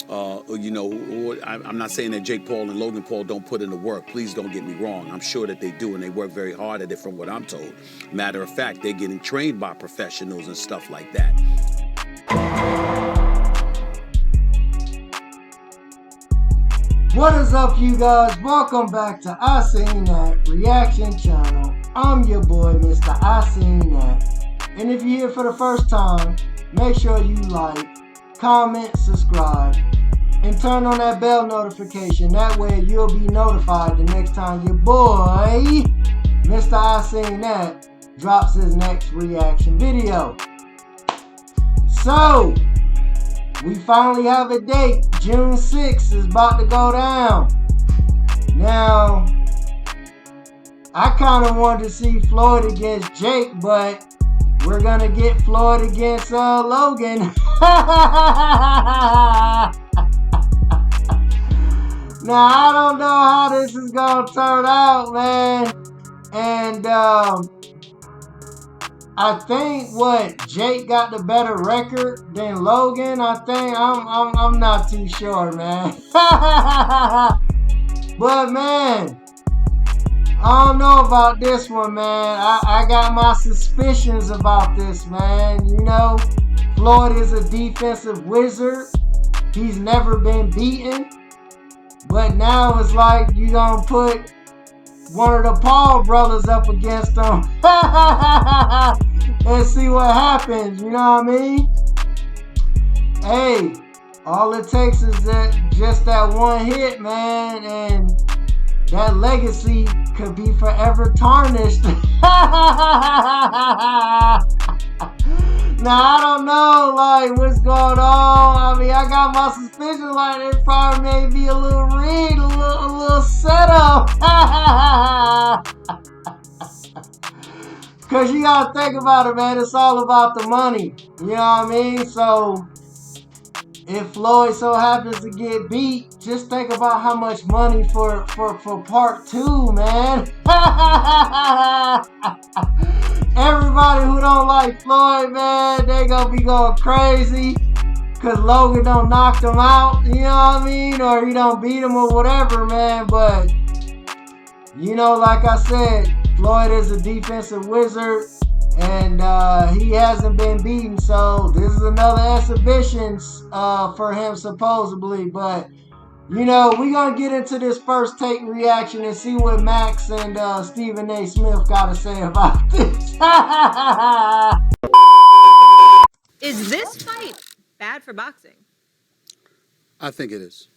I'm not saying that Jake Paul and Logan Paul don't put in the work. Please don't get me wrong. I'm sure that they do, and they work very hard at it from what I'm told. Matter of fact, they're getting trained by professionals and stuff like that. What is up, you guys? Welcome back to I Seen That Reaction Channel. I'm your boy, Mr. I Seen That. And if you're here for the first time, make sure you like, comment, subscribe, and turn on that bell notification. That way you'll be notified the next time your boy, Mr. I Seen That, drops his next reaction video. So, we finally have a date. June 6th is about to go down. Now, I kind of wanted to see Floyd against Jake, but we're going to get Floyd against Logan. Now, I don't know how this is going to turn out, man. And, I think Jake got the better record than Logan. I think I'm not too sure, man. But man, I don't know about this one, man. I got my suspicions about this, man. You know, Floyd is a defensive wizard. He's never been beaten. But now it's like you gonna put one of the Paul brothers up against him and see what happens, you know what I mean? Hey, all it takes is just that one hit, man, and that legacy could be forever tarnished. Now, I don't know, like, what's going on. I mean, I got my suspicions, like, it probably may be a little rigged, a little setup. Because you got to think about it, man. It's all about the money. You know what I mean? So, if Floyd so happens to get beat, just think about how much money for part two, man. Everybody who don't like Floyd, man, they gonna be going crazy because Logan don't knock them out, you know what I mean? Or he don't beat him or whatever, man. But, you know, like I said, Floyd is a defensive wizard and he hasn't been beaten. So this is another exhibition for him, supposedly. But, you know, we're going to get into this first take reaction and see what Max and Stephen A. Smith got to say about this. Is this fight bad for boxing? I think it is.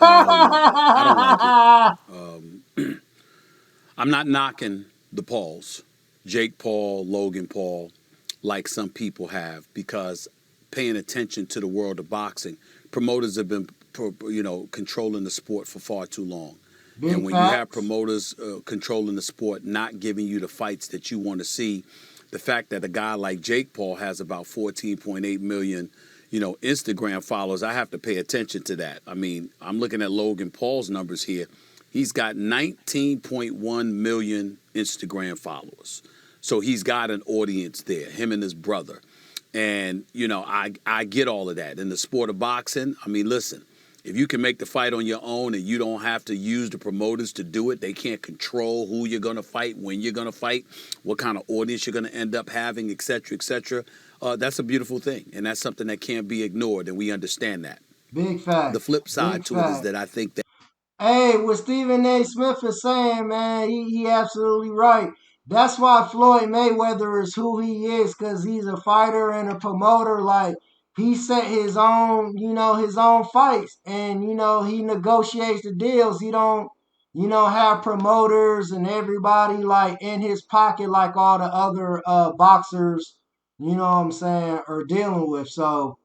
I don't like it. I'm not knocking the Pauls, Jake Paul, Logan Paul, like some people have, because paying attention to the world of boxing, promoters have been controlling the sport for far too long. And when you have promoters controlling the sport, not giving you the fights that you want to see, the fact that a guy like Jake Paul has about 14.8 million, Instagram followers, I have to pay attention to that. I mean, I'm looking at Logan Paul's numbers here. He's got 19.1 million Instagram followers. So he's got an audience there, him and his brother. And, I get all of that. In the sport of boxing, I mean, listen, if you can make the fight on your own and you don't have to use the promoters to do it, they can't control who you're going to fight, when you're going to fight, what kind of audience you're going to end up having, et cetera, that's a beautiful thing. And that's something that can't be ignored, and we understand that. Big fact. The flip side to it is that I think that... Hey, what Stephen A. Smith is saying, man, he absolutely right. That's why Floyd Mayweather is who he is, because he's a fighter and a promoter. Like, he set his own, his own fights. And, he negotiates the deals. He don't, have promoters and everybody, like, in his pocket like all the other boxers, you know what I'm saying, are dealing with. So,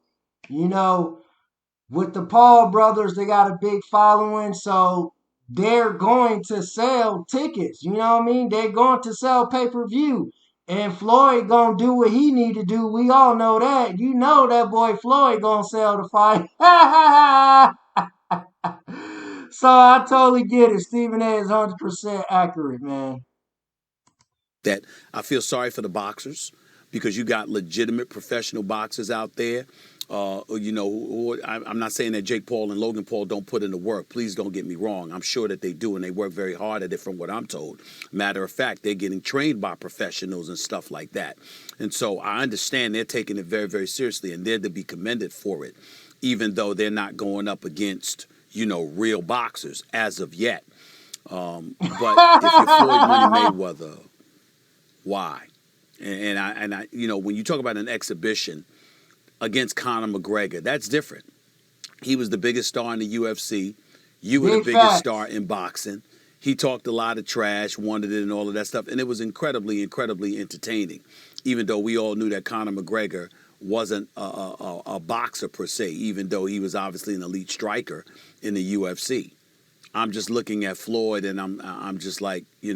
with the Paul brothers, they got a big following. So, they're going to sell tickets. You know what I mean? They're going to sell pay-per-view. And Floyd going to do what he need to do. We all know that. You know that boy Floyd going to sell the fight. So I totally get it. Stephen A. is 100% accurate, man. That I feel sorry for the boxers, because you got legitimate professional boxers out there I'm not saying that Jake Paul and Logan Paul don't put in the work. Please don't get me wrong. I'm sure that they do, and they work very hard at it from what I'm told. Matter of fact, they're getting trained by professionals and stuff like that. And so I understand they're taking it very, very seriously, and they're to be commended for it, even though they're not going up against, real boxers as of yet. But if you're Floyd Money Mayweather, why? And I, when you talk about an exhibition against Conor McGregor, that's different. He was the biggest star in the UFC. You were the biggest star in boxing. He talked a lot of trash, wanted it, and all of that stuff, and it was incredibly, incredibly entertaining. Even though we all knew that Conor McGregor wasn't a boxer per se, even though he was obviously an elite striker in the UFC. I'm just looking at Floyd, and I'm just like, he's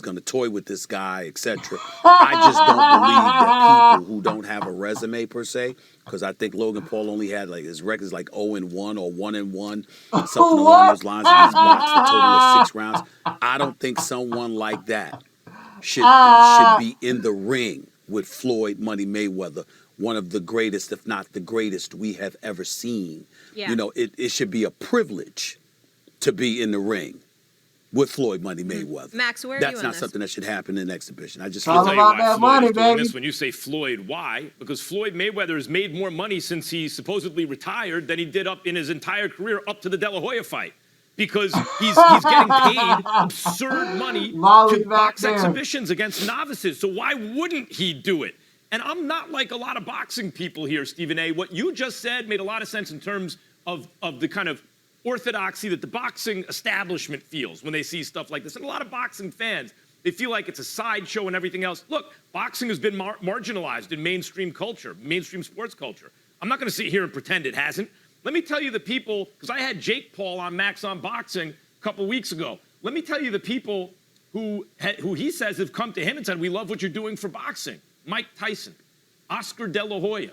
going to toy with this guy, etc. I just don't believe that people who don't have a resume per se, because I think Logan Paul only had his record's like 0-1 or 1-1, something along those lines. And he's boxed a total of 6 rounds. I don't think someone like that should be in the ring with Floyd Money Mayweather, one of the greatest, if not the greatest, we have ever seen. Yeah. It should be a privilege to be in the ring with Floyd Money Mayweather. Max, where are That's you not something that should happen in an exhibition. I just Talk feel about that money, baby. When you say Floyd, why? Because Floyd Mayweather has made more money since he supposedly retired than he did up in his entire career up to the De La Hoya fight. Because he's getting paid absurd money to box exhibitions against novices. So why wouldn't he do it? And I'm not like a lot of boxing people here, Stephen A. What you just said made a lot of sense in terms of the kind of orthodoxy that the boxing establishment feels when they see stuff like this. And a lot of boxing fans, they feel like it's a sideshow and everything else. Look, boxing has been marginalized in mainstream culture, mainstream sports culture. I'm not going to sit here and pretend it hasn't. Let me tell you the people, because I had Jake Paul on Max on Boxing a couple weeks ago. Let me tell you the people who he says have come to him and said, we love what you're doing for boxing. Mike Tyson, Oscar De La Hoya.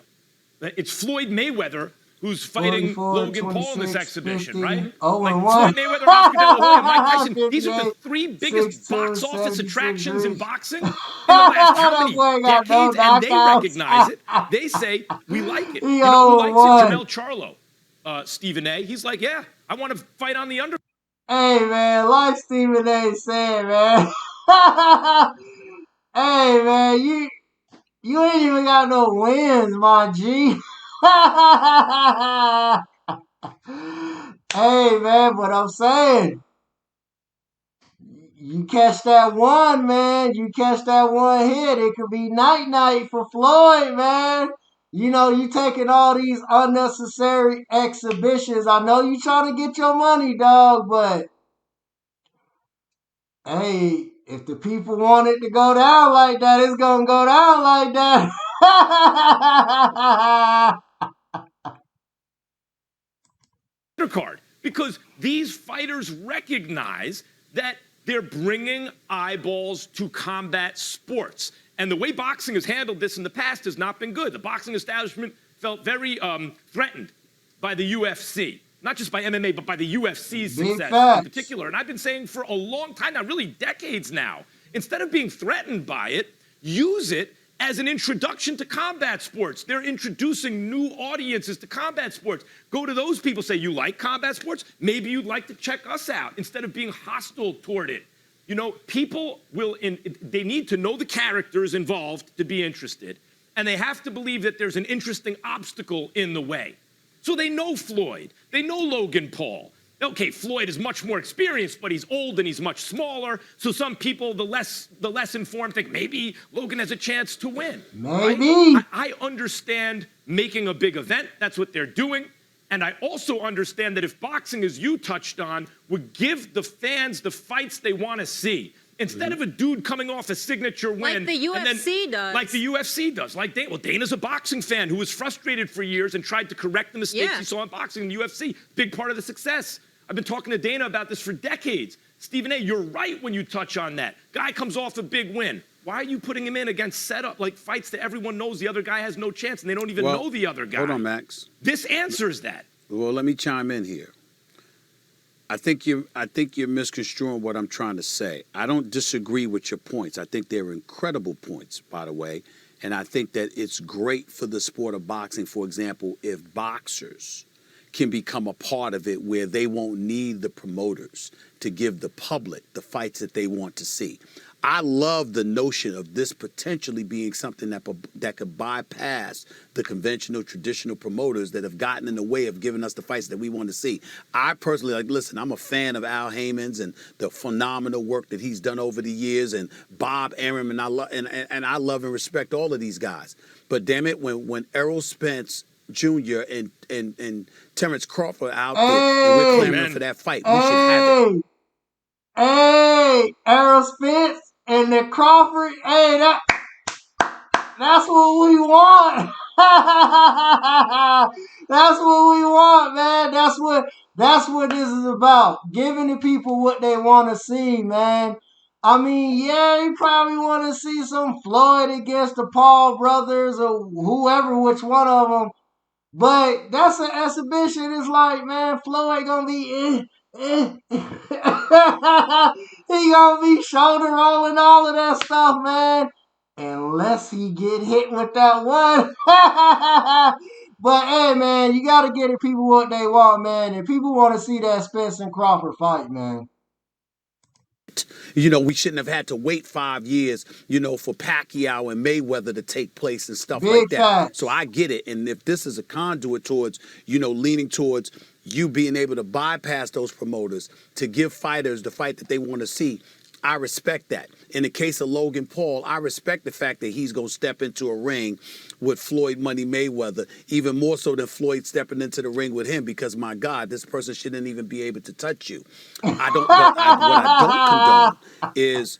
It's Floyd Mayweather who's fighting Logan Paul in this exhibition, 50, right? Like Floyd Mayweather, Oscar De La Hoya, Mike Tyson. These are the 3 biggest box office attractions in boxing in the last how many decades, and they recognize it. They say, we like it. You know who likes it? Jamel Charlo, Stephen A. He's like, yeah, I want to fight on the under. Hey, man, like Stephen A. said, man. Hey, man, you ain't even got no wins, my G. Hey, man, but I'm saying, you catch that one, man. You catch that one hit. It could be night-night for Floyd, man. You taking all these unnecessary exhibitions. I know you trying to get your money, dog, but hey, if the people want it to go down like that, it's going to go down like that. Undercard, because these fighters recognize that they're bringing eyeballs to combat sports. And the way boxing has handled this in the past has not been good. The boxing establishment felt very threatened by the UFC. Not just by MMA, but by the UFC's success in particular. And I've been saying for a long time now, really decades now, instead of being threatened by it, use it as an introduction to combat sports. They're introducing new audiences to combat sports. Go to those people, say, you like combat sports? Maybe you'd like to check us out, instead of being hostile toward it. People they need to know the characters involved to be interested, and they have to believe that there's an interesting obstacle in the way. So they know Floyd, they know Logan Paul. Okay, Floyd is much more experienced, but he's old and he's much smaller. So some people, the less informed, think maybe Logan has a chance to win. Maybe. Right? I understand making a big event. That's what they're doing. And I also understand that if boxing, as you touched on, would give the fans the fights they want to see, instead of a dude coming off a signature win. Like the UFC does. Like the UFC does. Dana's a boxing fan who was frustrated for years and tried to correct the mistakes he saw in boxing in the UFC. Big part of the success. I've been talking to Dana about this for decades. Stephen A., you're right when you touch on that. Guy comes off a big win. Why are you putting him in against fights that everyone knows the other guy has no chance and they don't even know the other guy? Hold on, Max. This answers that. Well, let me chime in here. I think you're misconstruing what I'm trying to say. I don't disagree with your points. I think they're incredible points, by the way. And I think that it's great for the sport of boxing, for example, if boxers can become a part of it where they won't need the promoters to give the public the fights that they want to see. I love the notion of this potentially being something that could bypass the conventional, traditional promoters that have gotten in the way of giving us the fights that we want to see. I personally, listen, I'm a fan of Al Heyman's and the phenomenal work that he's done over the years, and Bob Arum, and I love and respect all of these guys. But damn it, when Errol Spence Jr. and Terrence Crawford out there, and we're clamoring for that fight, we should have it. Hey, Errol Spence and the Crawford. Hey, that's what we want. That's what we want, man. That's what this is about. Giving the people what they want to see, man. I mean, yeah, you probably want to see some Floyd against the Paul brothers or whoever, which one of them. But that's an exhibition. It's like, man, Floyd gonna be he gonna be shoulder rolling, all of that stuff, man. Unless he get hit with that one. But hey, man, you gotta get the people what they want, man. And people want to see that Spence and Crawford fight, man. We shouldn't have had to wait 5 years, for Pacquiao and Mayweather to take place and stuff like that. Facts. So I get it. And if this is a conduit towards, leaning towards you being able to bypass those promoters to give fighters the fight that they want to see, I respect that. In the case of Logan Paul, I respect the fact that he's going to step into a ring with Floyd Money Mayweather, even more so than Floyd stepping into the ring with him, because, my God, this person shouldn't even be able to touch you. What I don't condone is,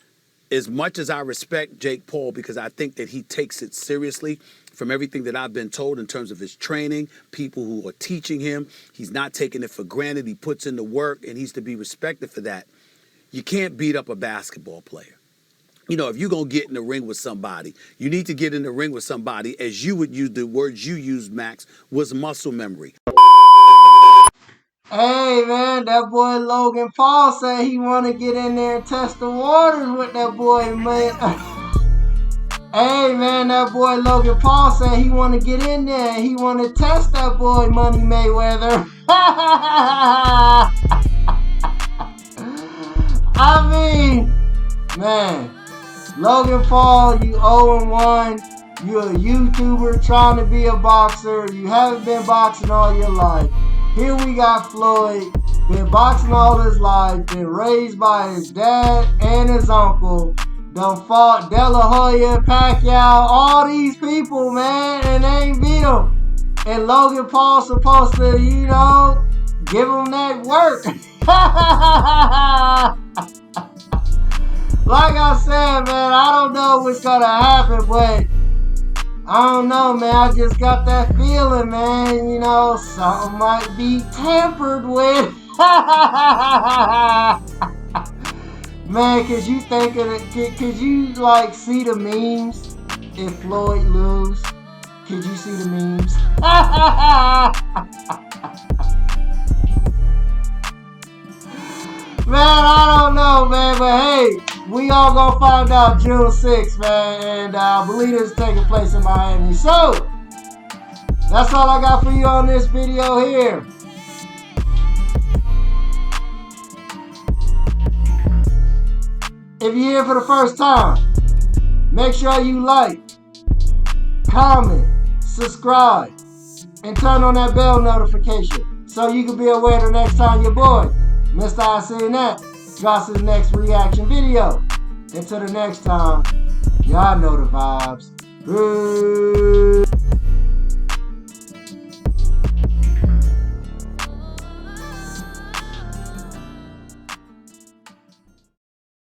as much as I respect Jake Paul, because I think that he takes it seriously, from everything that I've been told in terms of his training, people who are teaching him, he's not taking it for granted. He puts in the work, and he's to be respected for that. You can't beat up a basketball player. If you're going to get in the ring with somebody, you need to get in the ring with somebody, as you would use the words you used, Max, was muscle memory. Hey, man, that boy Logan Paul said he want to get in there and test the waters with that boy, man. Hey, man, that boy Logan Paul said he want to get in there and he want to test that boy Money Mayweather. I mean, man, Logan Paul, you 0-1. You're a YouTuber trying to be a boxer. You haven't been boxing all your life. Here we got Floyd, been boxing all his life, been raised by his dad and his uncle. Done fought De La Hoya, Pacquiao, all these people, man, and they ain't beat him. And Logan Paul's supposed to, give him that work. Like I said, man, I don't know what's gonna happen, but I don't know, man. I just got that feeling, man. Something might be tampered with. Man, could you think of it? Could you see the memes if Floyd lose? Could you see the memes? Man, I don't know, man, but hey, we all gonna find out June 6th, man, and I believe it's taking place in Miami. So, that's all I got for you on this video here. If you're here for the first time, make sure you like, comment, subscribe, and turn on that bell notification so you can be aware the next time your boy, Mr. I Seen That, drops his next reaction video. Until the next time, y'all know the vibes. Peace.